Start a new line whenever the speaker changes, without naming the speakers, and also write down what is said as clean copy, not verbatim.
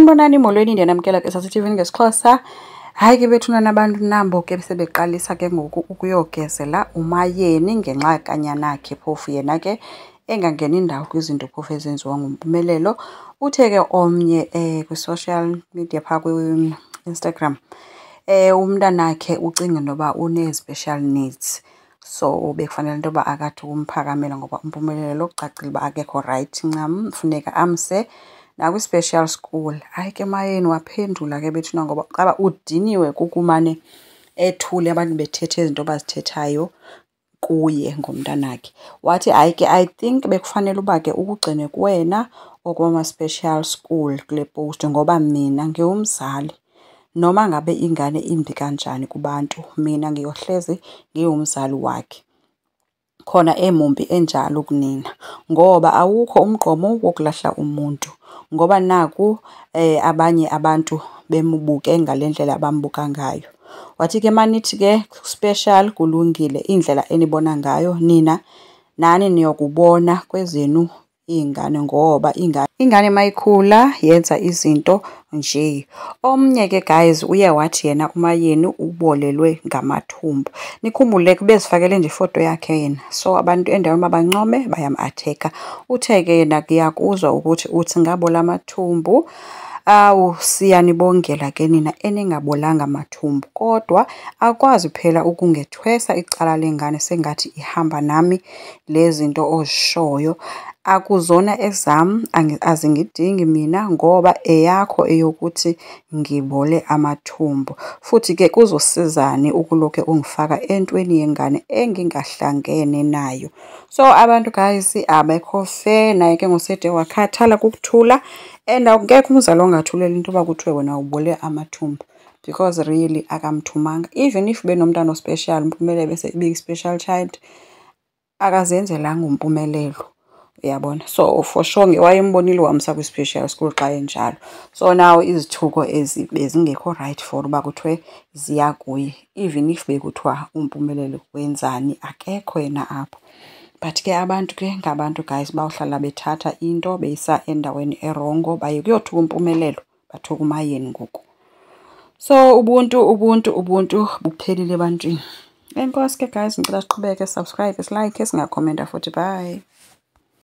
Sanibonani molweni ndiyanamkela ke SASA-TV ngesiXhosa. Hayi ke bethuna nabantu nambo ke sebeqalisa ke ngoku ukuyogezela uMayeni ngenxa kanyanakhe phofu yena ke engangena indawo kwizinto phofu ezenziwa nguMpumelelo. Uthe ke omnye kwi-social media phaa kwi-Instagram umntanakhe ucinga intoba une-special needs, so bekufanele intoba akathi umphakamela ngoba uMpumelelo kucacile uba akekho right ncam, funeka amse nakwi-special school. Hayi ke Mayeni waphendula ke bethuna ngoba caba udiniwe kukumane ethule abantu bethethe izinto bazithethayo kuye ngomntanakhe. Wathi hayi ke I think bekufanele uba ke ukugcine kuwena okwama-special school kule post ngoba mina ngingumzali. Noma ngabe ingane imbi kanjani kubantu, mina ngiyohlezi ngiyumzali wakhe. Khona emumbi enjalo kunina ngoba awukho umgqomo wokulahla umuntu, ngoba naku abanye abantu bemubuke ngale ndlela abambuka ngayo. Wathi ke manithi ke special kulungile indlela enibona ngayo nina, nani niyokubona kwezenu ingane ngoba ingane mayikhula yenza izinto nje. Omnye ke guys uye wathi yena uMayeni ubolelwe ngamathumbu. Nikhumbule ke bezifakele nje ifoto yakhe yena, so abantu endaweni mabancome bayam-atheka. Uthe ke yena ngiyakuzwa ukuthi uthi ngabola amathumbu. Awu siyanibongela ke nina eningabolanga amathumbu, kodwa akwazi phela ukungethwesa icala lengane sengathi ihamba nami lezinto ozishoyo. Akuzona ezam, azingidingi mina ngoba eyakho eyokuthi ngibole amathumbu. Futhi ke kuzosizani ukulokhe ungifaka entweni yengane engingahlangene nayo. So abantu guys abekho fair, naye ke ngosede wakhathala kukuthula, and akekho umzali ongathulela into yoba kuthiwe wena ubole amathumbu, because really akamthumanga. Even if benomntana ospecial, uMpumelelo bese beyi-special child, akazenzelanga uMpumelelo, uyabona. So for sure wayembonile wamsa kwi-special school xa enjalo. So now izithuko ezi bezingekho right for uba kuthiwe ziya kuye, even if bekuthiwa uMpumelelo wenzani, akekho yena apho. But ke abantu ke ngabantu guys bawuhlala bethatha into beyisa endaweni erongo, baye kuyothuka uMpumelelo bathuka uMayeni ngoku. So ubuntu buphelile ebantwini. Enkosi ke guys, ngicela siqhubeke, subscribe, like, singakhomenta futhi. Bye.